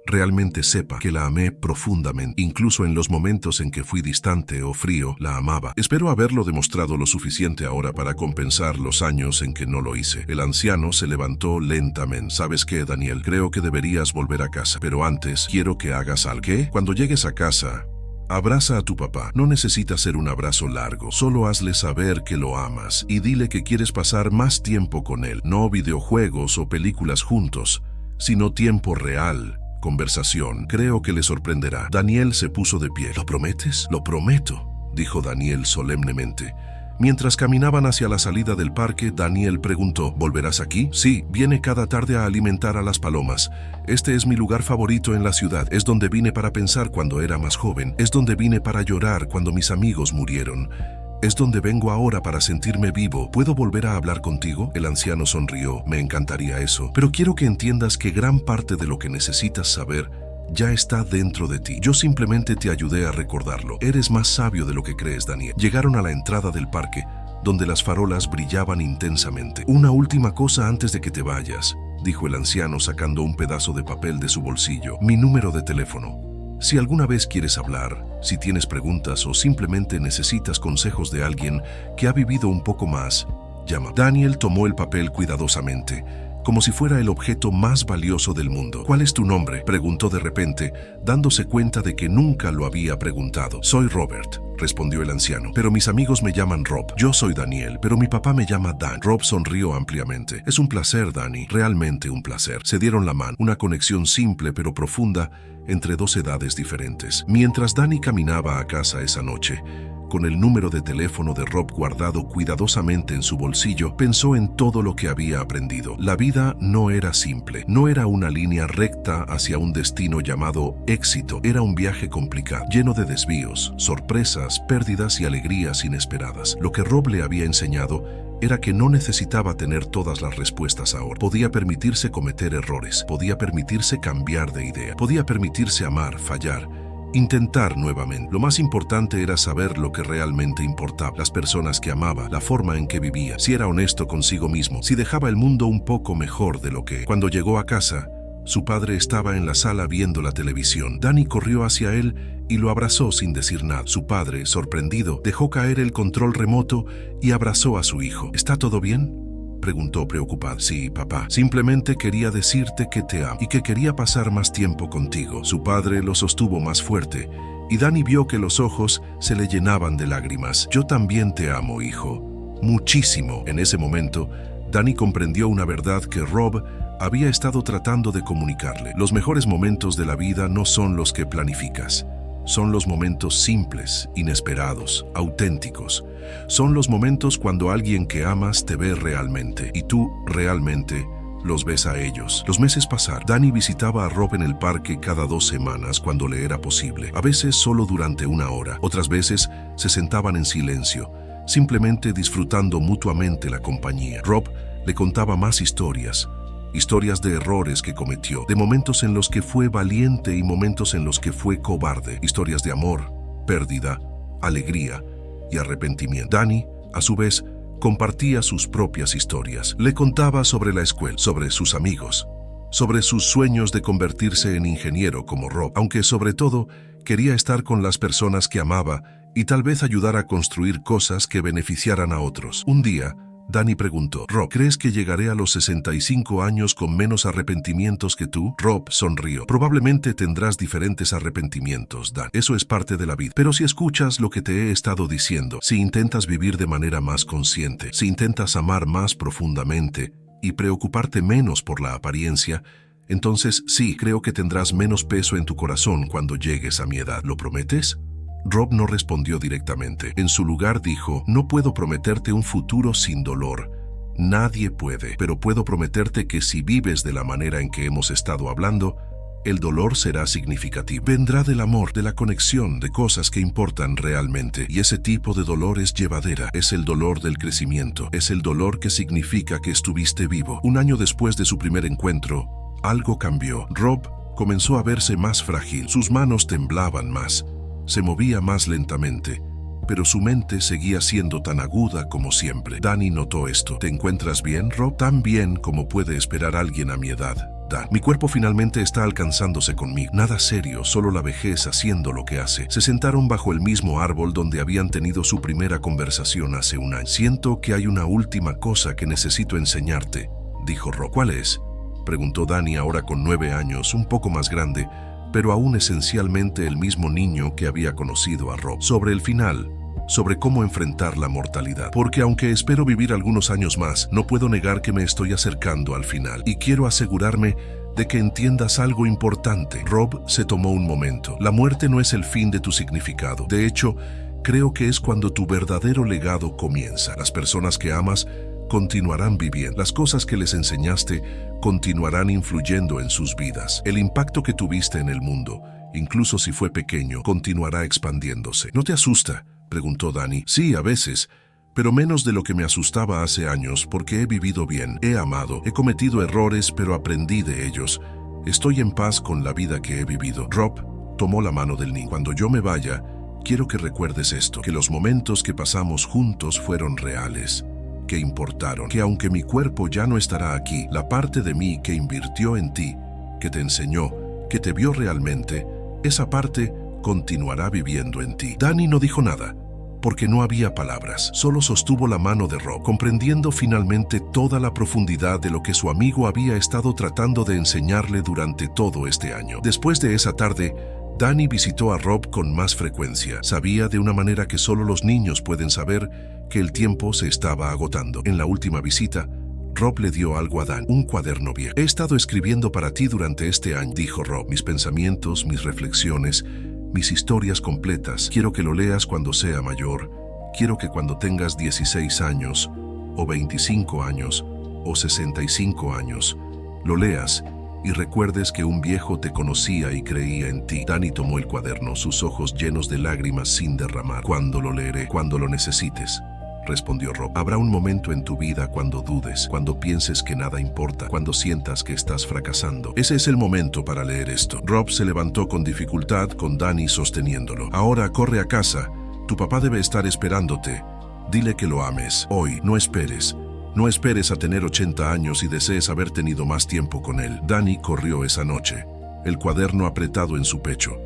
realmente sepa que la amé profundamente. Incluso en los momentos en que fui distante o frío, la amaba. Espero haberlo demostrado lo suficiente ahora para compensar los años en que no lo hice. El anciano se levantó lentamente. ¿Sabes qué, Daniel? Creo que deberías volver a casa. Pero antes, quiero que hagas algo. ¿Qué? Cuando llegues a casa, abraza a tu papá. No necesita ser un abrazo largo. Solo hazle saber que lo amas y dile que quieres pasar más tiempo con él. No videojuegos o películas juntos, sino tiempo real. Conversación. Creo que le sorprenderá. Daniel se puso de pie. ¿Lo prometes? Lo prometo, dijo Daniel solemnemente. Mientras caminaban hacia la salida del parque, Daniel preguntó, ¿volverás aquí? Sí, viene cada tarde a alimentar a las palomas. Este es mi lugar favorito en la ciudad. Es donde vine para pensar cuando era más joven. Es donde vine para llorar cuando mis amigos murieron. Es donde vengo ahora para sentirme vivo. ¿Puedo volver a hablar contigo? El anciano sonrió. Me encantaría eso. Pero quiero que entiendas que gran parte de lo que necesitas saber ya está dentro de ti. Yo simplemente te ayudé a recordarlo. Eres más sabio de lo que crees, Daniel. Llegaron a la entrada del parque, donde las farolas brillaban intensamente. Una última cosa antes de que te vayas, dijo el anciano sacando un pedazo de papel de su bolsillo. Mi número de teléfono. Si alguna vez quieres hablar, si tienes preguntas o simplemente necesitas consejos de alguien que ha vivido un poco más, llama. Daniel tomó el papel cuidadosamente, como si fuera el objeto más valioso del mundo. ¿Cuál es tu nombre?, preguntó de repente, dándose cuenta de que nunca lo había preguntado. Soy Robert, respondió el anciano, pero mis amigos me llaman Rob. Yo soy Daniel, pero mi papá me llama Dan. Rob sonrió ampliamente. Es un placer, Danny, realmente un placer. Se dieron la mano, una conexión simple pero profunda entre dos edades diferentes. Mientras Danny caminaba a casa esa noche, con el número de teléfono de Rob guardado cuidadosamente en su bolsillo, pensó en todo lo que había aprendido. La vida no era simple, no era una línea recta hacia un destino llamado éxito. Era un viaje complicado, lleno de desvíos, sorpresas, pérdidas y alegrías inesperadas. Lo que Rob le había enseñado era que no necesitaba tener todas las respuestas ahora. Podía permitirse cometer errores, podía permitirse cambiar de idea, podía permitirse amar, fallar, intentar nuevamente. Lo más importante era saber lo que realmente importaba, las personas que amaba, la forma en que vivía, si era honesto consigo mismo, si dejaba el mundo un poco mejor de lo que. Cuando llegó a casa, su padre estaba en la sala viendo la televisión. Danny corrió hacia él y lo abrazó sin decir nada. Su padre, sorprendido, dejó caer el control remoto y abrazó a su hijo. ¿Está todo bien?, preguntó preocupado. Sí, papá. Simplemente quería decirte que te amo y que quería pasar más tiempo contigo. Su padre lo sostuvo más fuerte y Danny vio que los ojos se le llenaban de lágrimas. Yo también te amo, hijo. Muchísimo. En ese momento, Danny comprendió una verdad que Rob había estado tratando de comunicarle. Los mejores momentos de la vida no son los que planificas. Son los momentos simples, inesperados, auténticos. Son los momentos cuando alguien que amas te ve realmente y tú realmente los ves a ellos. Los meses pasaron. Danny visitaba a Rob en el parque cada 2 semanas cuando le era posible. A veces solo durante 1 hora. Otras veces se sentaban en silencio, simplemente disfrutando mutuamente la compañía. Rob le contaba más historias de errores que cometió, de momentos en los que fue valiente y momentos en los que fue cobarde, historias de amor, pérdida, alegría y arrepentimiento. Danny, a su vez, compartía sus propias historias. Le contaba sobre la escuela, sobre sus amigos, sobre sus sueños de convertirse en ingeniero como Rob, aunque sobre todo quería estar con las personas que amaba y tal vez ayudar a construir cosas que beneficiaran a otros. Un día, Danny preguntó. Rob, ¿crees que llegaré a los 65 años con menos arrepentimientos que tú? Rob sonrió. Probablemente tendrás diferentes arrepentimientos, Dan. Eso es parte de la vida. Pero si escuchas lo que te he estado diciendo, si intentas vivir de manera más consciente, si intentas amar más profundamente y preocuparte menos por la apariencia, entonces sí, creo que tendrás menos peso en tu corazón cuando llegues a mi edad. ¿Lo prometes? Rob no respondió directamente. En su lugar dijo, no puedo prometerte un futuro sin dolor. Nadie puede, pero puedo prometerte que si vives de la manera en que hemos estado hablando, el dolor será significativo. Vendrá del amor, de la conexión, de cosas que importan realmente. Y ese tipo de dolor es llevadera. Es el dolor del crecimiento. Es el dolor que significa que estuviste vivo. Un año después de su primer encuentro, algo cambió. Rob comenzó a verse más frágil. Sus manos temblaban más. Se movía más lentamente, pero su mente seguía siendo tan aguda como siempre. Danny notó esto. ¿Te encuentras bien, Rob? Tan bien como puede esperar alguien a mi edad, Dan. Mi cuerpo finalmente está alcanzándose conmigo. Nada serio, solo la vejez haciendo lo que hace. Se sentaron bajo el mismo árbol donde habían tenido su primera conversación hace un año. Siento que hay una última cosa que necesito enseñarte, dijo Rob. ¿Cuál es? Preguntó Danny, ahora con 9 años, un poco más grande, pero aún esencialmente el mismo niño que había conocido a Rob. Sobre el final, sobre cómo enfrentar la mortalidad. Porque aunque espero vivir algunos años más, no puedo negar que me estoy acercando al final. Y quiero asegurarme de que entiendas algo importante. Rob se tomó un momento. La muerte no es el fin de tu significado. De hecho, creo que es cuando tu verdadero legado comienza. Las personas que amas continuarán viviendo. Las cosas que les enseñaste continuarán influyendo en sus vidas. El impacto que tuviste en el mundo, incluso si fue pequeño, continuará expandiéndose. ¿No te asusta?, preguntó Danny. Sí, a veces, pero menos de lo que me asustaba hace años, porque he vivido bien, he amado, he cometido errores, pero aprendí de ellos. Estoy en paz con la vida que he vivido. Rob tomó la mano del niño. Cuando yo me vaya, quiero que recuerdes esto, que los momentos que pasamos juntos fueron reales, que importaron, que aunque mi cuerpo ya no estará aquí, la parte de mí que invirtió en ti, que te enseñó, que te vio realmente, esa parte continuará viviendo en ti. Danny no dijo nada, porque no había palabras. Solo sostuvo la mano de Rob, comprendiendo finalmente toda la profundidad de lo que su amigo había estado tratando de enseñarle durante todo este año. Después de esa tarde, Danny visitó a Rob con más frecuencia. Sabía de una manera que solo los niños pueden saber que el tiempo se estaba agotando. En la última visita, Rob le dio algo a Dan, un cuaderno viejo. He estado escribiendo para ti durante este año, dijo Rob. Mis pensamientos, mis reflexiones, mis historias completas. Quiero que lo leas cuando sea mayor. Quiero que cuando tengas 16 años, o 25 años, o 65 años, lo leas y recuerdes que un viejo te conocía y creía en ti. Danny tomó el cuaderno, sus ojos llenos de lágrimas sin derramar. ¿Cuándo lo leeré? Cuando lo necesites, respondió Rob. Habrá un momento en tu vida cuando dudes, cuando pienses que nada importa, cuando sientas que estás fracasando. Ese es el momento para leer esto. Rob se levantó con dificultad, con Danny sosteniéndolo. Ahora corre a casa. Tu papá debe estar esperándote. Dile que lo ames. Hoy, no esperes. No esperes a tener 80 años y desees haber tenido más tiempo con él. Danny corrió esa noche, el cuaderno apretado en su pecho.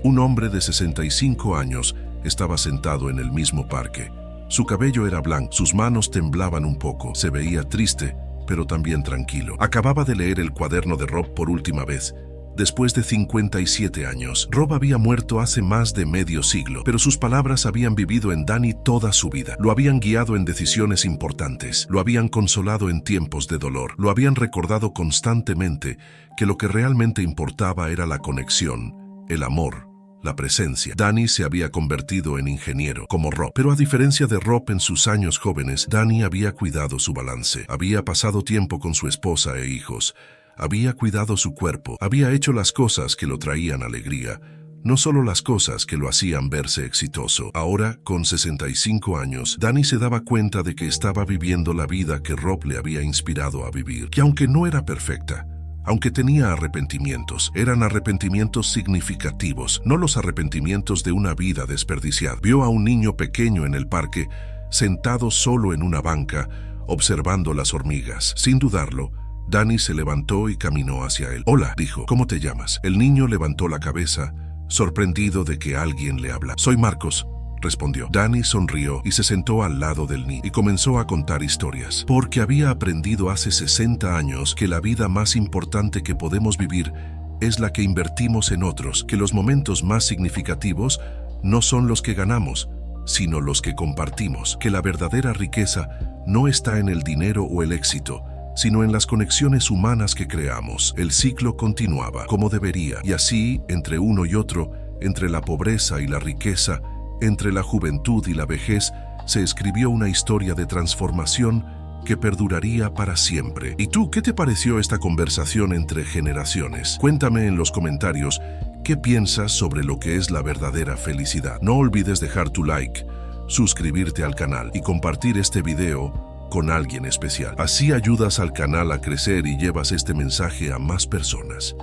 Un hombre de 65 años estaba sentado en el mismo parque. Su cabello era blanco, sus manos temblaban un poco. Se veía triste, pero también tranquilo. Acababa de leer el cuaderno de Rob por última vez. Después de 57 años, Rob había muerto hace más de medio siglo, pero sus palabras habían vivido en Danny toda su vida. Lo habían guiado en decisiones importantes, lo habían consolado en tiempos de dolor, lo habían recordado constantemente que lo que realmente importaba era la conexión, el amor, la presencia. Danny se había convertido en ingeniero, como Rob. Pero a diferencia de Rob en sus años jóvenes, Danny había cuidado su balance. Había pasado tiempo con su esposa e hijos. Había cuidado su cuerpo. Había hecho las cosas que lo traían alegría, no solo las cosas que lo hacían verse exitoso. Ahora, con 65 años, Danny se daba cuenta de que estaba viviendo la vida que Rob le había inspirado a vivir. Que aunque no era perfecta, aunque tenía arrepentimientos, eran arrepentimientos significativos, no los arrepentimientos de una vida desperdiciada. Vio a un niño pequeño en el parque, sentado solo en una banca, observando las hormigas. Sin dudarlo, Danny se levantó y caminó hacia él. Hola, dijo. ¿Cómo te llamas? El niño levantó la cabeza, sorprendido de que alguien le habla. Soy Marcos, respondió. Danny sonrió y se sentó al lado del niño y comenzó a contar historias. Porque había aprendido hace 60 años que la vida más importante que podemos vivir es la que invertimos en otros, que los momentos más significativos no son los que ganamos, sino los que compartimos, que la verdadera riqueza no está en el dinero o el éxito, sino en las conexiones humanas que creamos. El ciclo continuaba como debería, y así, entre uno y otro, entre la pobreza y la riqueza, entre la juventud y la vejez, se escribió una historia de transformación que perduraría para siempre. ¿Y tú, qué te pareció esta conversación entre generaciones? Cuéntame en los comentarios qué piensas sobre lo que es la verdadera felicidad. No olvides dejar tu like, suscribirte al canal y compartir este video con alguien especial. Así ayudas al canal a crecer y llevas este mensaje a más personas.